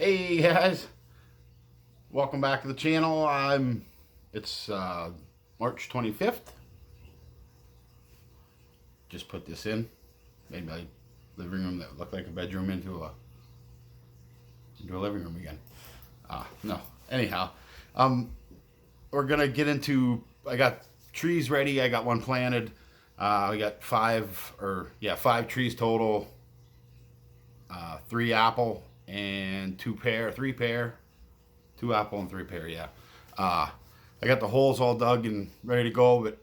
Hey guys, welcome back to the channel. It's March 25th. Just put this in. Made my living room that looked like a bedroom into a living room again. No. Anyhow, we're gonna get into. I got trees ready. I got one planted. We got five trees total. 3 apple and 2 pear, 3 pear, 2 apple and 3 pear. Yeah. I got the holes all dug and ready to go, but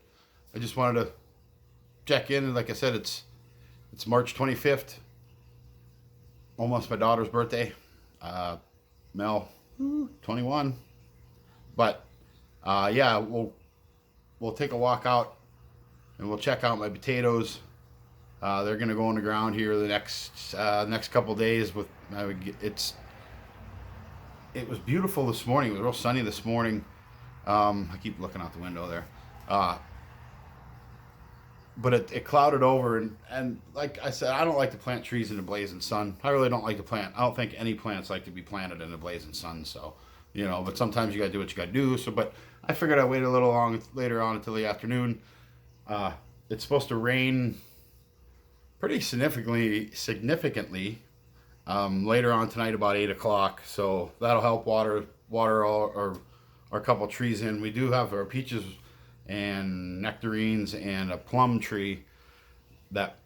I just wanted to check in. And like I said, it's March 25th, almost my daughter's birthday. Mel, 21. But yeah, we'll take a walk out and we'll check out my potatoes. They're gonna go in the ground here the next couple days. It was beautiful this morning. It was real sunny this morning. I keep looking out the window there. But it clouded over, and like I said, I don't like to plant trees in the blazing sun. I really don't like to plant. I don't think any plants like to be planted in the blazing sun. So, but sometimes you gotta do what you gotta do. So, but I figured I'd wait a little long later on until the afternoon. It's supposed to rain pretty significantly later on tonight, about 8 o'clock. So that'll help water our couple trees in. We do have our peaches and nectarines and a plum tree that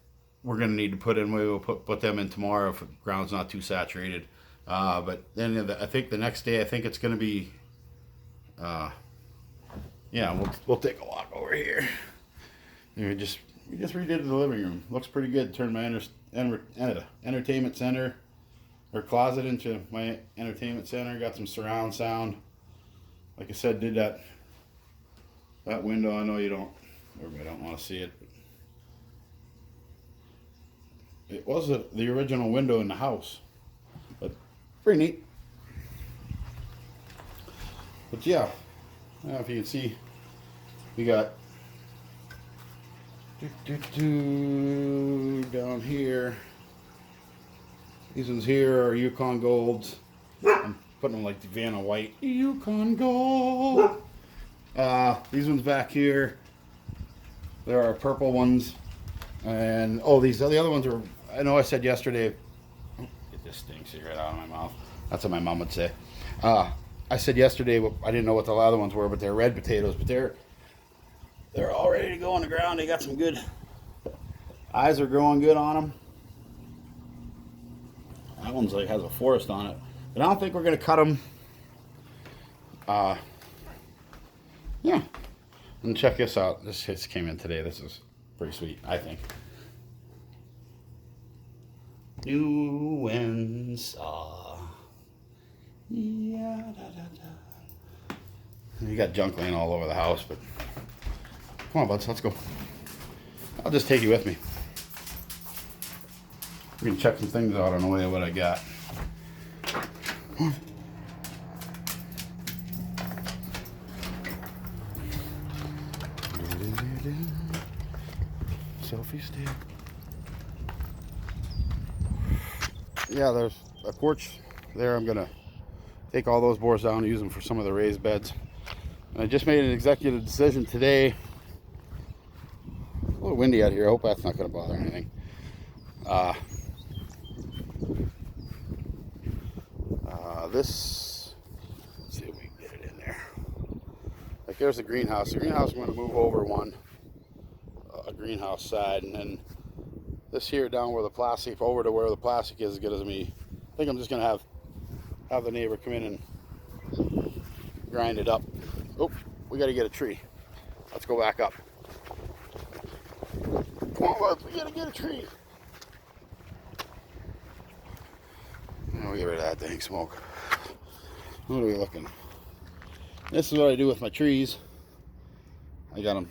we're going to need to put in. We will put them in tomorrow if the ground's not too saturated. But then I think the next day, I think it's going to be, yeah, we'll take a walk over here. We just redid the living room. Looks pretty good. Turned my entertainment center or closet into my entertainment center. Got some surround sound. Like I said, did that window. I know everybody don't want to see it. It was the original window in the house, but pretty neat. But yeah, I don't know if you can see, we got down here. These ones here are Yukon Golds. I'm putting them like the Vanna White. Yukon Gold. These ones back here, there are purple ones. And the other ones are, I know I said yesterday, get this stinks right out of my mouth. That's what my mom would say. I said yesterday, I didn't know what the other ones were, but they're red potatoes, but they're all ready to go on the ground. They got some good, eyes are growing good on them. That one's like has a forest on it, but I don't think we're gonna cut them. Yeah, and check this out. This came in today. This is pretty sweet, I think. New Windsor. Yeah, da, da, da. You got junk laying all over the house, but come on, buds, let's go. I'll just take you with me. We can check some things out on the way of what I got. Selfie stick. Yeah, there's a porch there. I'm gonna take all those boards down and use them for some of the raised beds. And I just made an executive decision today. A little windy out here. I hope that's not going to bother anything. Let's see if we can get it in there. Like there's the greenhouse. The greenhouse, I'm going to move over a greenhouse side, and then this here down where the plastic, over to where the plastic is good as me. I think I'm just going to have the neighbor come in and grind it up. Oh, we got to get a tree. Let's go back up. Come on, bud, we got to get a tree. We'll get rid of that dang smoke. What are we looking? This is what I do with my trees. I got them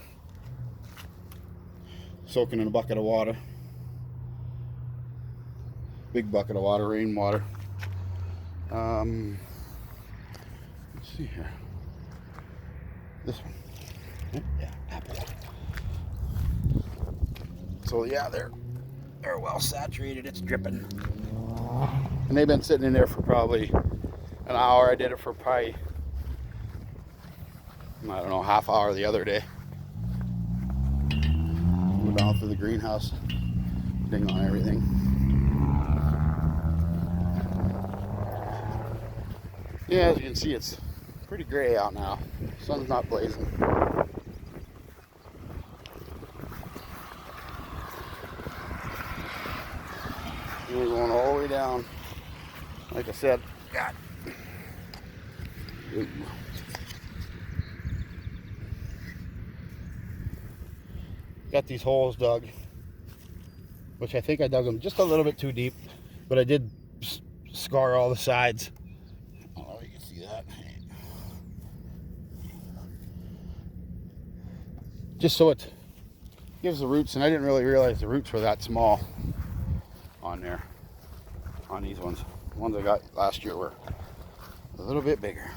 soaking in a bucket of water. Big bucket of water, rainwater. Let's see here. This one. Yeah, apple. So yeah, they're well saturated. It's dripping. And they've been sitting in there for probably an hour. I did it for probably, I don't know, half hour the other day. Go down through the greenhouse, ding on everything. Yeah, as you can see, it's pretty gray out now. Sun's not blazing. We're going all the way down. Like I said, God. Ooh. Got these holes dug, which I think I dug them just a little bit too deep, but I did scar all the sides. I don't know if you can see that. Just so it gives the roots, and I didn't really realize the roots were that small on there, on these ones. The ones I got last year were a little bit bigger.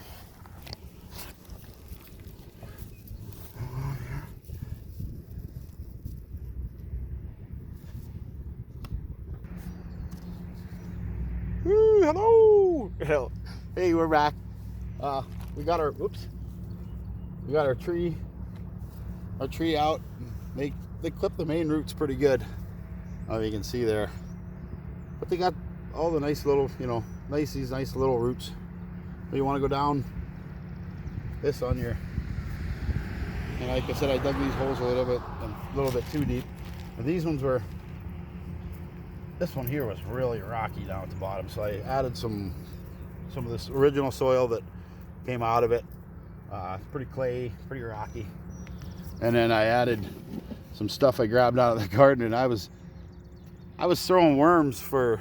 Woo, hello. Hey, we're back. We got our tree out. They clip the main roots pretty good. You can see there, but they got all the nice little, these nice little roots. So you want to go down this on your, and like I said, I dug these holes a little bit too deep. And these ones were, this one here was really rocky down at the bottom, so I added some of this original soil that came out of it. Pretty clay, pretty rocky. And then I added some stuff I grabbed out of the garden, and I was throwing worms for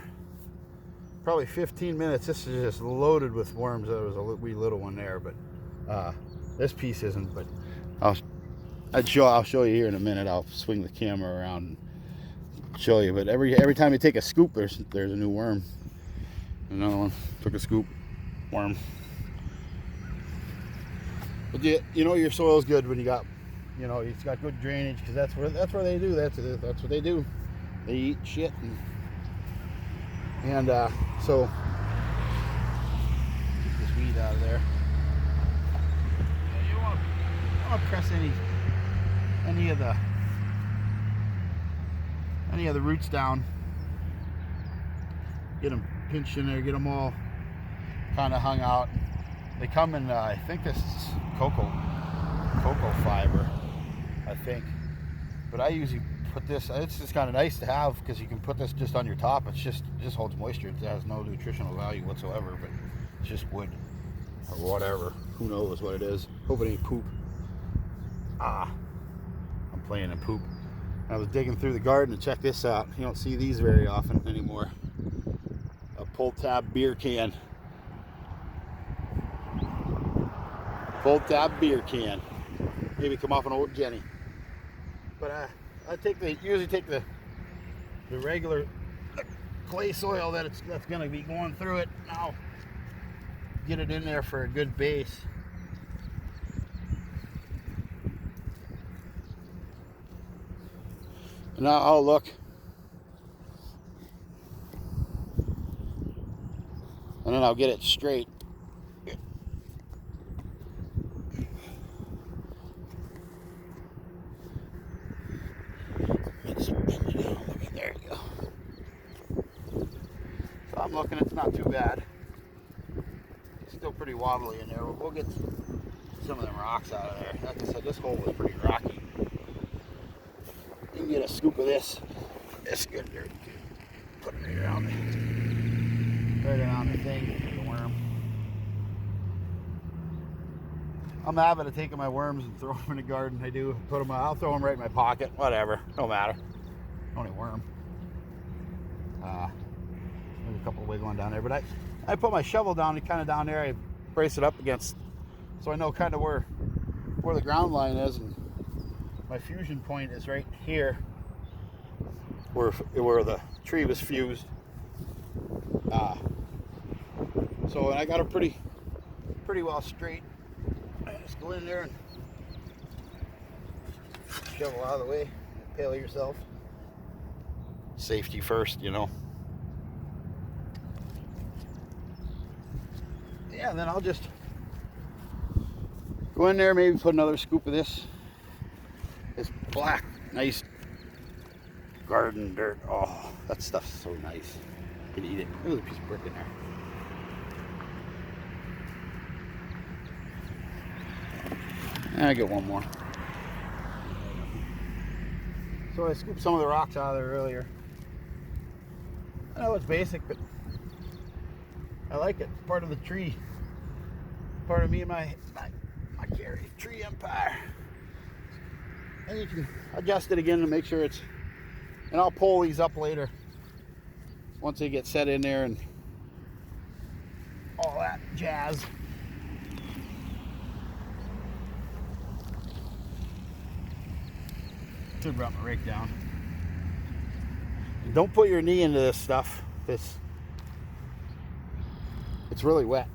probably 15 minutes. This is just loaded with worms. There was a wee little one there, but this piece isn't. But I'll show you here in a minute. I'll swing the camera around and show you. But every time you take a scoop, there's a new worm. Another one took a scoop, worm. But you know your soil's good when you got, it's got good drainage, because that's where they do. That's what they do. They eat shit and so get this weed out of there. You don't want to press any of the roots down. Get them pinched in there. Get them all kind of hung out. They come in, I think this is cocoa fiber, I think. But I usually put this, it's just kind of nice to have, because you can put this just on your top. It just holds moisture. It has no nutritional value whatsoever, but it's just wood or whatever. Who knows what it is. Hope it ain't poop. I'm playing in poop. I was digging through the garden and check this out. You don't see these very often anymore. A pull tab beer can. Pull tab beer can. Maybe come off an old Jenny. But I usually take the regular clay soil that's going to be going through it. Now get it in there for a good base. And now I'll look. And then I'll get it straight. There you go. So I'm looking, it's not too bad. It's still pretty wobbly in there, but we'll get some of them rocks out of there. Like I said, this hole was pretty rocky. You can get a scoop of this. It's good dirt. Put it right around the thing, the worm. I'm a habit of taking my worms and throwing them in the garden. I'll throw them right in my pocket. Whatever, no matter. Only worm. There's a couple wiggling down there, but I put my shovel down, kind of down there. I brace it up against, so I know kind of where the ground line is, and my fusion point is right here, where the tree was fused. So I got it pretty well straight. I just go in there and shovel out of the way. Impale yourself. Safety first, Yeah, and then I'll just go in there, maybe put another scoop of this black, nice garden dirt. Oh, that stuff's so nice. You can eat it. There's a piece of brick in there. And I get one more. So I scooped some of the rocks out of there earlier. I know it's basic, but I like it. It's part of the tree. Part of me and my tree empire. And you can adjust it again to make sure it's, and I'll pull these up later once they get set in there and all that jazz. Should brought my rake down. And don't put your knee into this stuff. It's really wet.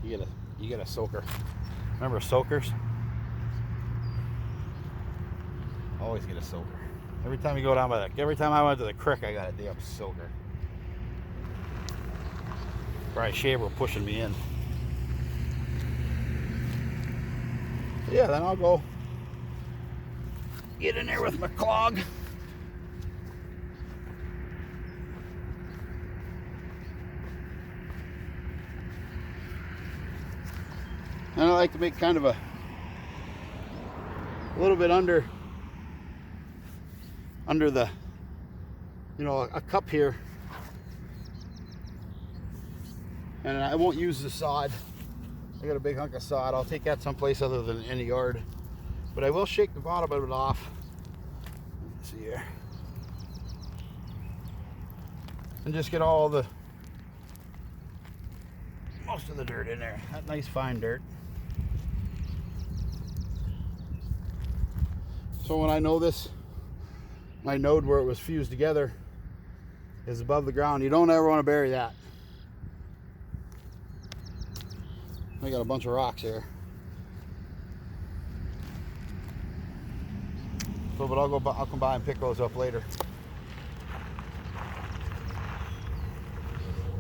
You get a soaker. Remember soakers? Always get a soaker. Every time you go down by every time I went to the creek, I got a damn soaker. Probably shaver pushing me in. Yeah, then I'll go get in there with my clog. And I like to make kind of a little bit under the, you know, a cup here. And I won't use the sod. I got a big hunk of sod. I'll take that someplace other than in the yard. But I will shake the bottom of it off. Let's see here. And just get all the, most of the dirt in there. That nice fine dirt. So when I know this, my node where it was fused together is above the ground, you don't ever want to bury that. I got a bunch of rocks here. So, but I'll come by and pick those up later.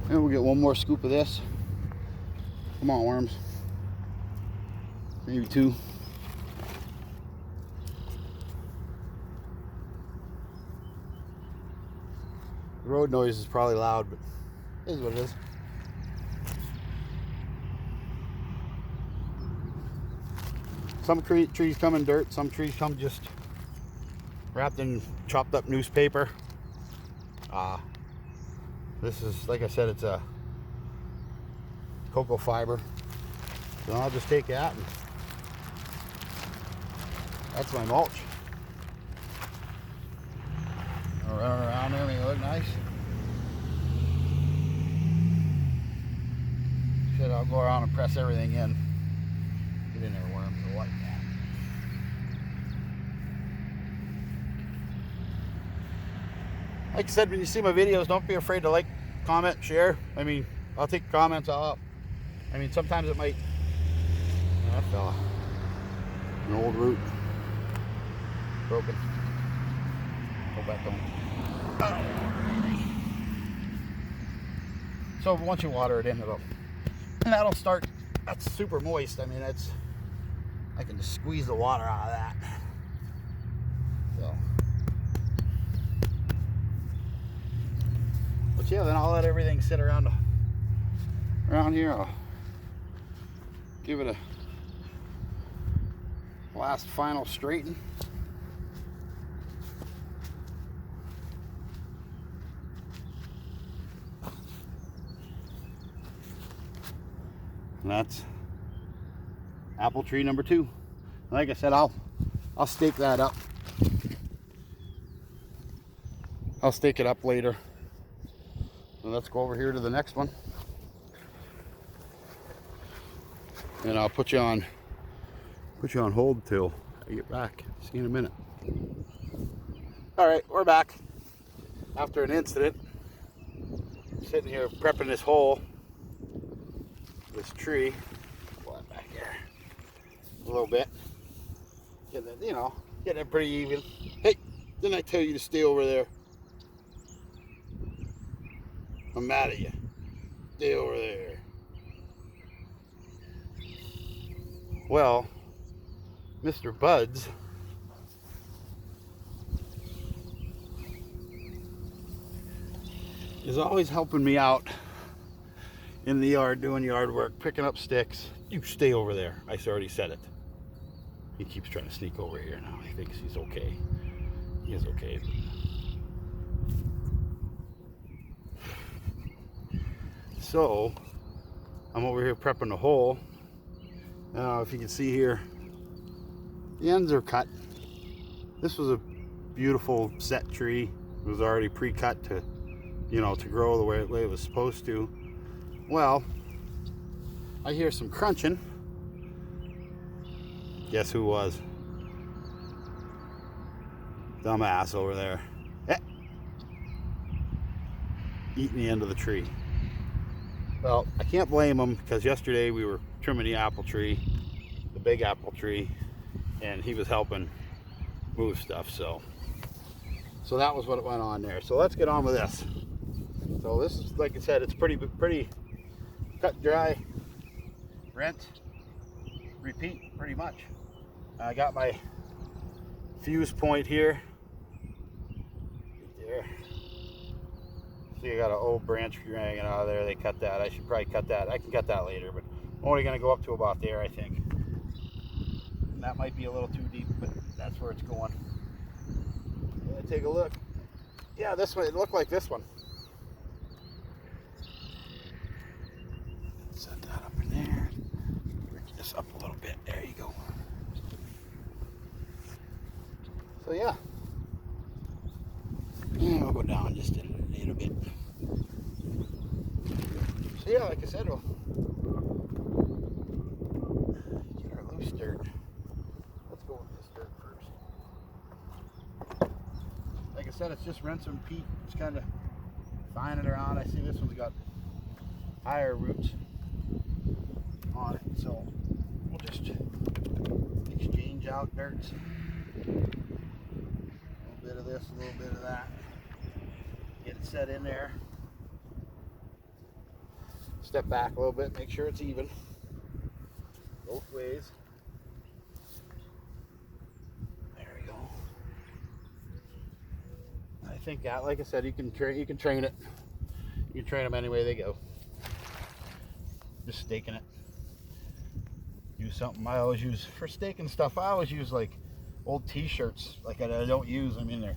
And we'll get one more scoop of this. Come on, worms. Maybe two. The road noise is probably loud, but it is what it is. Some trees come in dirt, some trees come just wrapped in chopped up newspaper. This is, like I said, it's a cocoa fiber. So I'll just take that and that's my mulch. I'll run around there, make it look nice. Shit, I'll go around and press everything in. Get in there, worms, or what? Like I said, when you see my videos, don't be afraid to like, comment, share. I mean, I'll take comments all up. I mean, sometimes it might... Oh, that fella. An old root. Broken. Hope that don't... Oh. So once you water it in, and that'll start... That's super moist. I mean, I can just squeeze the water out of that. So... But yeah, then I'll let everything sit around here. I'll give it a last final straighten. And that's apple tree number 2. Like I said, I'll stake that up. I'll stake it up later. So let's go over here to the next one. And I'll put you on hold till I get back. See you in a minute. All right, we're back after an incident. Sitting here prepping this hole, this tree. Pull that back here a little bit. Getting it, getting it pretty even. Hey, didn't I tell you to stay over there? I'm mad at you. Stay over there. Well, Mr. Budz is always helping me out in the yard, doing yard work, picking up sticks. You stay over there. I already said it. He keeps trying to sneak over here now. He thinks he's okay. He is okay. So, I'm over here prepping the hole. Now, if you can see here, the ends are cut. This was a beautiful set tree. It was already pre-cut to, you know, to grow the way it was supposed to. Well, I hear some crunching. Guess who was? Dumbass over there. Eh. Eating the end of the tree. Well, I can't blame him because yesterday we were trimming the apple tree, the big apple tree, and he was helping move stuff, so that was what went on there. So let's get on with this. So this is, like I said, it's pretty cut, dry, rinse, repeat pretty much. I got my fuse point here. Right there. See, I got an old branch hanging out of there. They cut that. I should probably cut that. I can cut that later, but I'm only going to go up to about there, I think. And that might be a little too deep, but that's where it's going. Take a look. Yeah, this one, it looked like this one. Set that up in there. Bring this up a little bit. There you go. So yeah. And we'll go down just a little bit. So yeah, like I said, we'll get our loose dirt. Let's go with this dirt first. Like I said, it's just rinse and repeat. Just kind of fine it around. I see this one's got higher roots on it, so we'll just exchange out dirts. A little bit of this, a little bit of that. Get it set in there. Step back a little bit, make sure it's even both ways. There we go. I think that, like I said, you can train it. You can train them any way they go. Just staking it. Use something I always use for staking stuff. I always use like old t-shirts, like I don't use. I mean, they're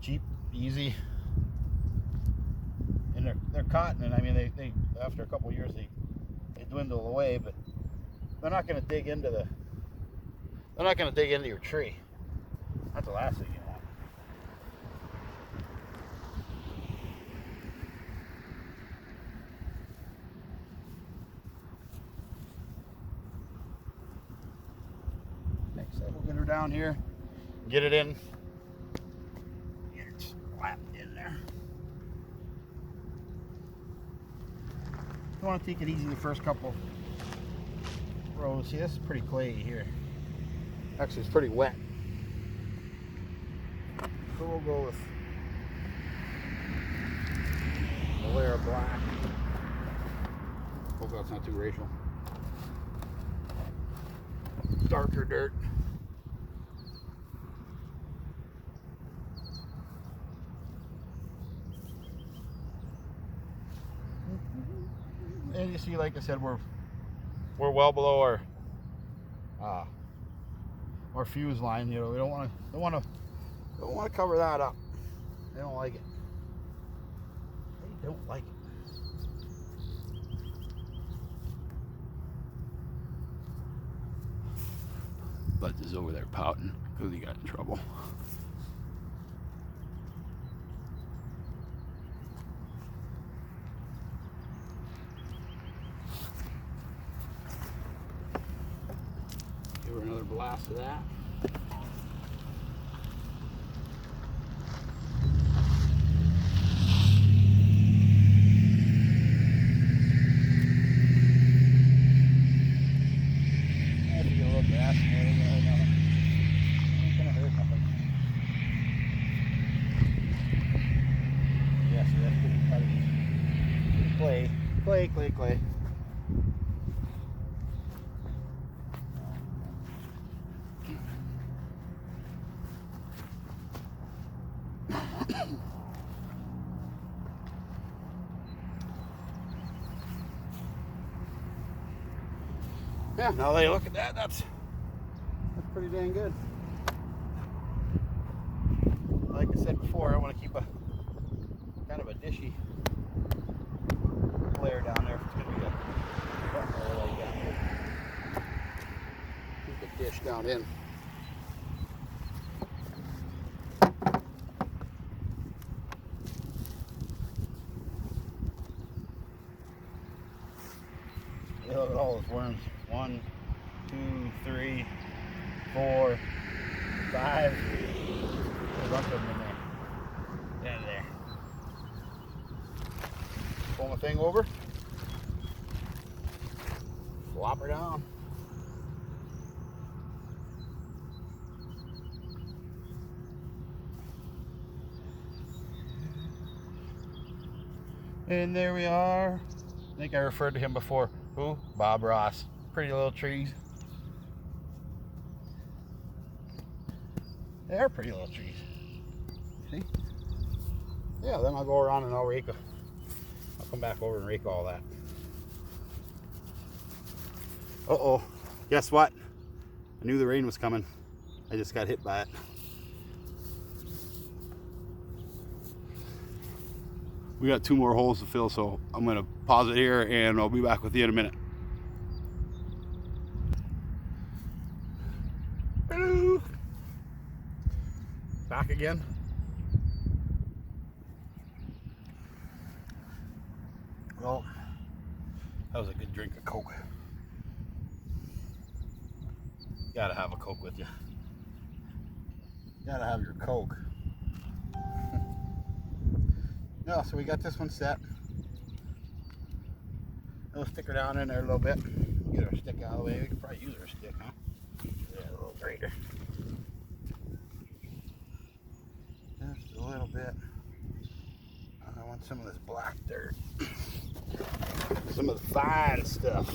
cheap, easy, and they're cotton. And I mean, they after a couple of years they dwindle away, but they're not going to dig into your tree. That's the last thing you want. Next up, we'll get her down here, get it in, get it slapped in there. You want to take it easy the first couple rows. See, this is pretty clayey here. Actually, it's pretty wet. So we'll go with a layer of black. Hope that's not too racial. Darker dirt. And you see, like I said, we're well below our fuse line. You know, we don't want to cover that up. They don't like it. They don't like it. Budz is over there pouting because he got in trouble. Give her another blast of that. Clay. Yeah, now that you look at that, that's pretty dang good. Like I said before, I want to keep a kind of a dishy layer down there if it's going to be a front layer like that. Keep the dish down in. Look at all those worms. 1, 2, 3, 4, 5. There's a bunch of them in there. Down there. Pull my thing over. Flop her down. And there we are. I think I referred to him before. Who? Bob Ross. Pretty little trees. They are pretty little trees. See? Yeah, then I'll go around and I'll rake. I'll come back over and rake all that. Uh-oh. Guess what? I knew the rain was coming. I just got hit by it. We got 2 more holes to fill, so I'm going to pause it here and I'll be back with you in a minute. Hello. Back again. Well, that was a good drink of Coke. Gotta have a Coke with you. Gotta have your Coke. No, so we got this one set. We'll stick her down in there a little bit. Get our stick out of the way. We could probably use our stick, huh? Yeah, a little grater. Just a little bit. I want some of this black dirt. Some of the fine stuff.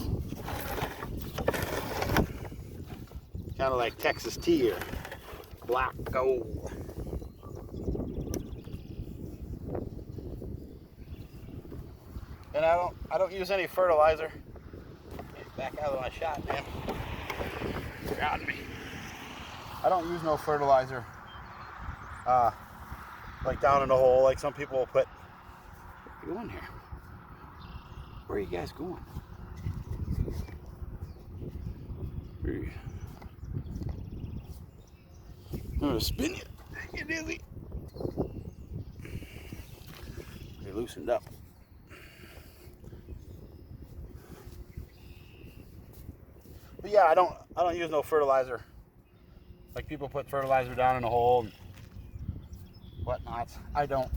Kind of like Texas tea or black gold. And I don't use any fertilizer. Get back out of my shot, man. Got me. I don't use no fertilizer. Like down in the hole, like some people will put. What are you going here? Where are you guys going? I'm gonna spin you. Get dizzy. You're loosened up. But yeah, I don't use no fertilizer. Like people put fertilizer down in the hole and whatnots. I don't.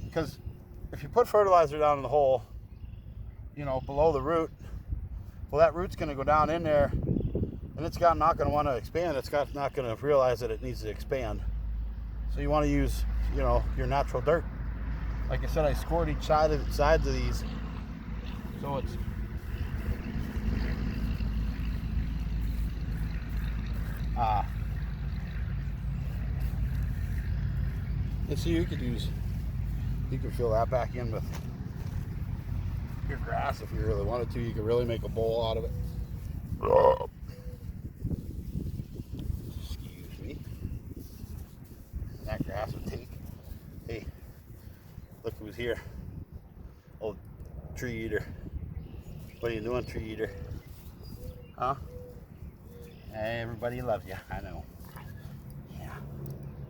Because if you put fertilizer down in the hole, you know, below the root, well, that root's going to go down in there and it's not going to want to expand. It's not going to realize that it needs to expand. So you want to use, you know, your natural dirt. Like I said, I scored each sides of these. So it's and so you could fill that back in with your grass if you really wanted to. You could really make a bowl out of it. Excuse me. That grass would take. Hey, look who's here. Old tree eater. What are you doing, tree eater? Huh? Hey, everybody loves you, I know. Yeah.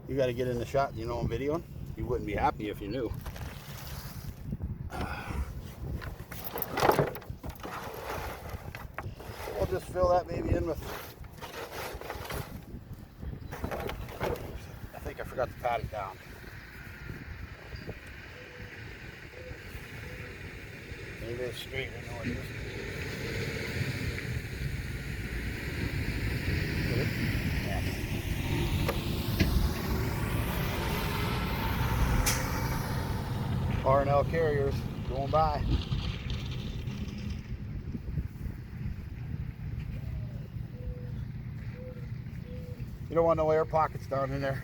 You gotta get in the shot, you know I'm videoing? You wouldn't be happy if you knew. We'll just fill that baby in with... I think I forgot to pat it down. Maybe it's straight, I know what it is. R&L carriers going by. You don't want no air pockets down in there.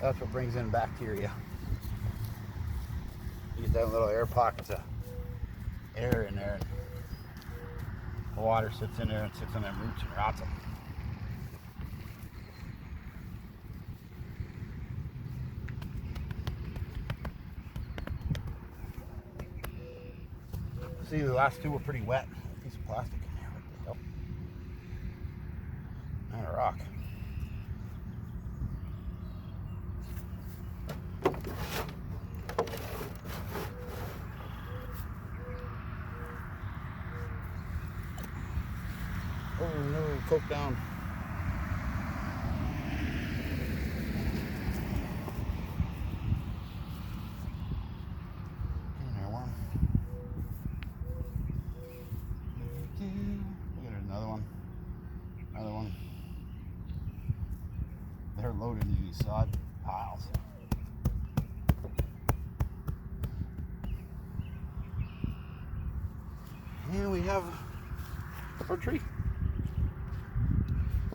That's what brings in bacteria. You them little air pockets of air in there. And the water sits in there and sits on them roots and rots them. See, the last two were pretty wet. A piece of plastic in there. What the hell? And a rock. Oh no, coke down. In there one. There's another one. Another one. They're loaded into these sod piles. And we have our tree.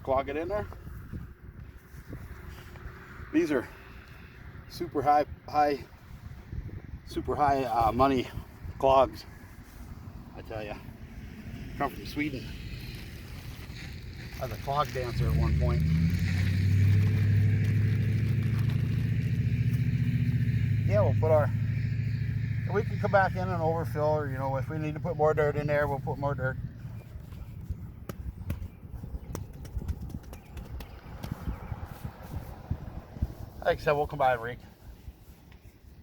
Clog it in there. These are super high money clogs, I tell you. Come from Sweden. I was a clog dancer at one point. Yeah, we'll put our, we can come back in and overfill, or you know, if we need to put more dirt in there, we'll put more dirt. Like I said, we'll come by and rake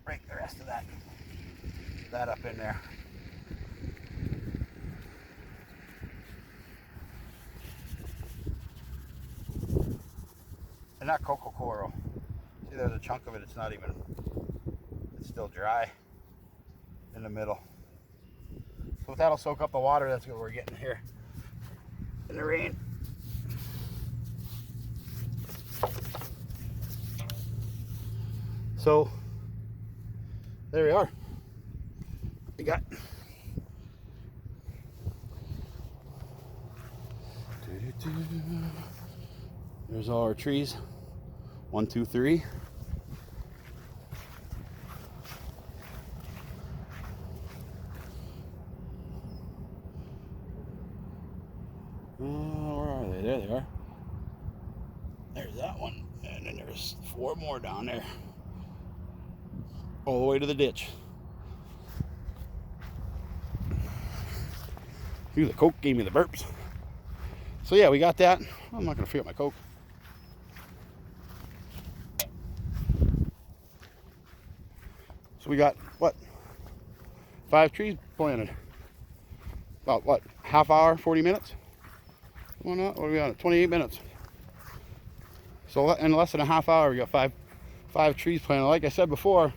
the rest of that up in there. And that cocoa coral. See, there's a chunk of it. It's not even. It's still dry in the middle. So that'll soak up the water. That's what we're getting here in the rain. So there we are. We got there's all our trees. 1, 2, 3. Where are they? There they are. There's that one, and then there's 4 more down there. All the way to the ditch. Ooh, the Coke gave me the burps. So yeah, we got that. I'm not gonna forget my Coke. So we got, what, 5 trees planted. About what, half hour, 40 minutes? Well, not, what are we on? 28 minutes. So in less than a half hour, we got five trees planted. Like I said before,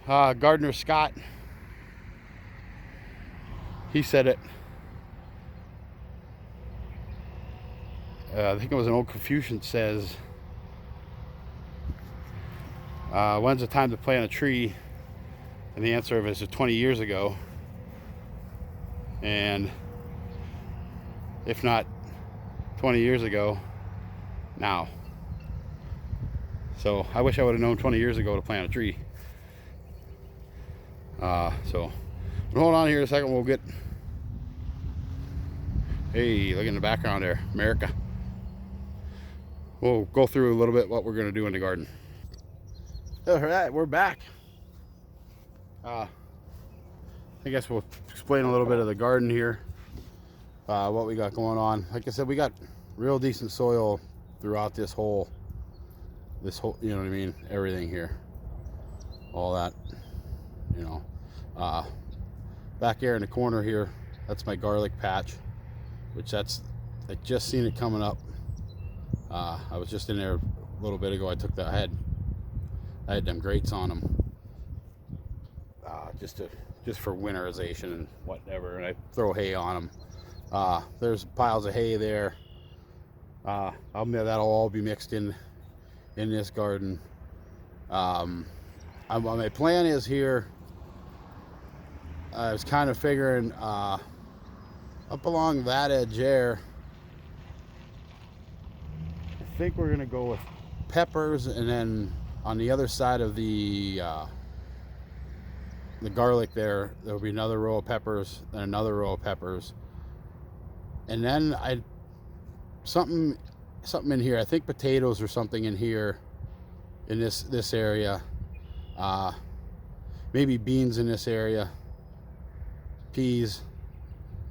Gardener Scott, he said it. I think it was an old Confucian says, when's the time to plant a tree? And the answer of it is 20 years ago. And if not 20 years ago, now. So I wish I would have known 20 years ago to plant a tree. So hold on here a second. We'll get, hey, look in the background there, America. We'll go through a little bit what we're going to do in the garden. All right, we're back. I guess we'll explain a little bit of the garden here, what we got going on. Like I said, we got real decent soil throughout this whole, you know what I mean, everything here, all that, you know. Back there in the corner here, that's my garlic patch, which I just seen it coming up. I was just in there a little bit ago. I had them grates on them, just for winterization and whatever, and I throw hay on them. There's piles of hay there. That'll all be mixed in this garden. My plan is here, I was kind of figuring up along that edge there, I think we're gonna go with peppers, and then on the other side of the the garlic there. There'll be another row of peppers, and another row of peppers, and then something in here. I think potatoes or something in here, in this area. Maybe beans in this area, peas,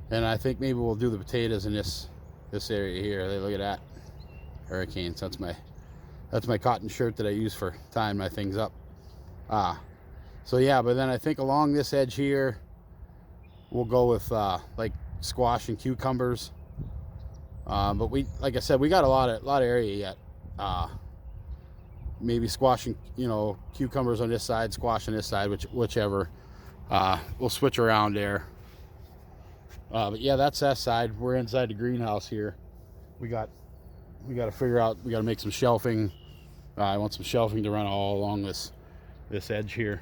and I think maybe we'll do the potatoes in this area here. Look at that, hurricanes. That's my cotton shirt that I use for tying my things up. So yeah, but then I think along this edge here, we'll go with like squash and cucumbers. But like I said, we got a lot of area yet. Maybe squash and, cucumbers on this side, squash on this side, whichever. We'll switch around there. But yeah, that's that side. We're inside the greenhouse here. We got to figure out. We got to make some shelving. I want some shelving to run all along this edge here,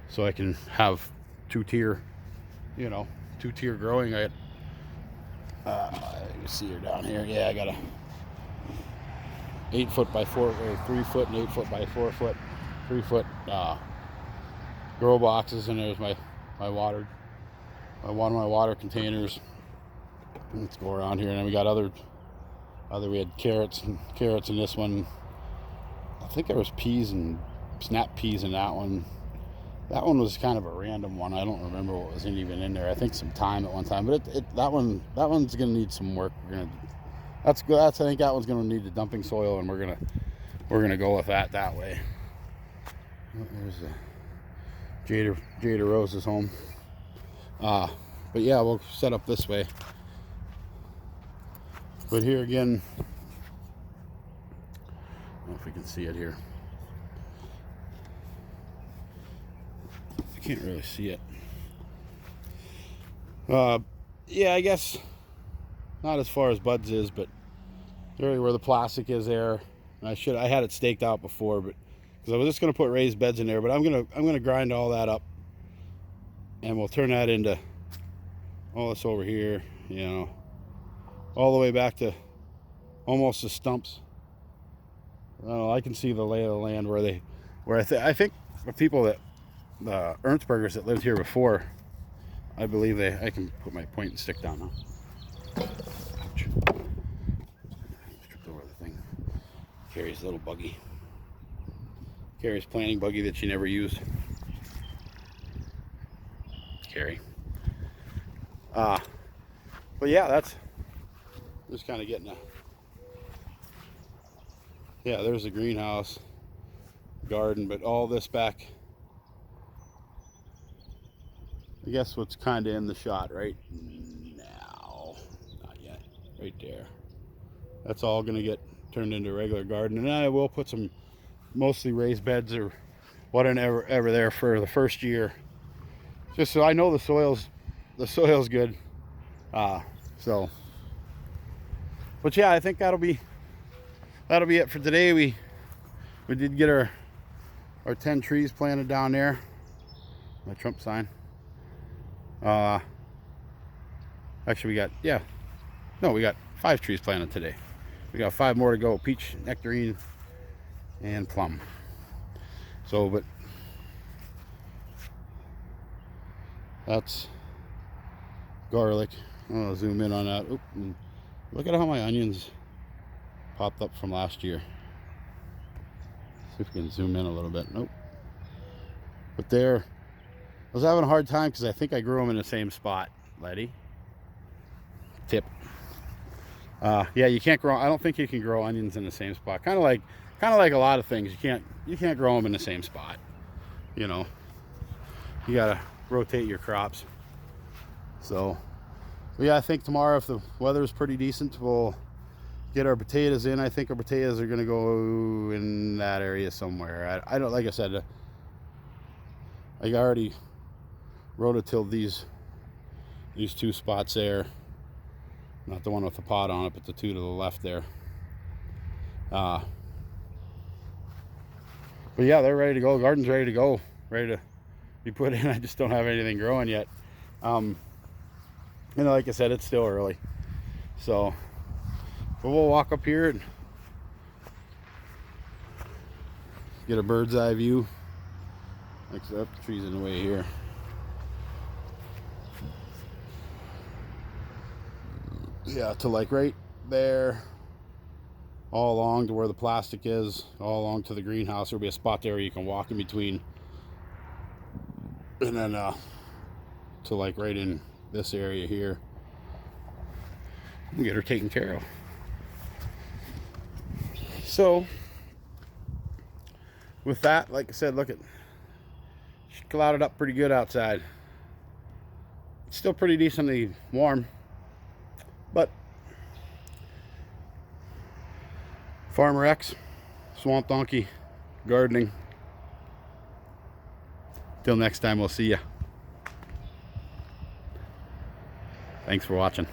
so I can have two-tier growing. You see her down here. Yeah, I got a 8 foot by 3 foot and 8 foot by 4 foot, 3 foot grow boxes, and there's my one of my water containers. Let's go around here, and then we got we had carrots in this one. I think there was peas and snap peas in that one. That one was kind of a random one. I don't remember what was even in there. I think some thyme at one time, but that one's gonna need some work. I think that one's gonna need the dumping soil, and we're gonna go with that way. There's Jada Rose's home. But yeah, we'll set up this way. But here again, I don't know if we can see it here. I can't really see it. Yeah, I guess not as far as Bud's is, but really where the plastic is there. And I had it staked out before, but because I was just going to put raised beds in there, but I'm gonna grind all that up, and we'll turn that into all this over here, all the way back to almost the stumps. I don't know, I can see the lay of the land where I think the people that the Ernstbergers that lived here before, I believe I can put my point and stick down now. Ouch. Tripped over the thing. Carrie's little buggy. Carrie's planting buggy that she never used. Carrie. But yeah, that's just kind of getting there's the greenhouse, garden, but all this back, I guess what's kind of in the shot right now, not yet, right there. That's all going to get turned into a regular garden, and then I will put some mostly raised beds or whatever there for the first year, just so I know the soil's good. But yeah, I think that'll be it for today. We did get our 10 trees planted down there. My Trump sign. Actually, we got 5 trees planted today. We got 5 more to go: peach, nectarine, and plum. So, but that's garlic. I'll zoom in on that. Oop, look at how my onions popped up from last year. See if we can zoom in a little bit. Nope. But there, I was having a hard time because I think I grew them in the same spot. Letty. Tip. Yeah, you can't grow. I don't think you can grow onions in the same spot. Kind of like a lot of things. You can't grow them in the same spot. You gotta rotate your crops. So yeah, I think tomorrow, if the weather is pretty decent, we'll get our potatoes in. I think our potatoes are gonna go in that area somewhere. I don't, like I said, I already rototilled these 2 spots there. Not the one with the pot on it, but the 2 to the left there. But yeah, they're ready to go. The garden's ready to go, ready to be put in. I just don't have anything growing yet. Like I said, it's still early. So, but we'll walk up here and get a bird's eye view Except the trees in the way here. Yeah, to like right there, all along to where the plastic is, all along to the greenhouse. There'll be a spot there where you can walk in between. And then to like right in this area here. We'll get her taken care of. So with that, like I said, look at, she clouded up pretty good outside. It's still pretty decently warm, but Farmer X, Swamp Donkey, gardening. Till next time, we'll see ya. Thanks for watching.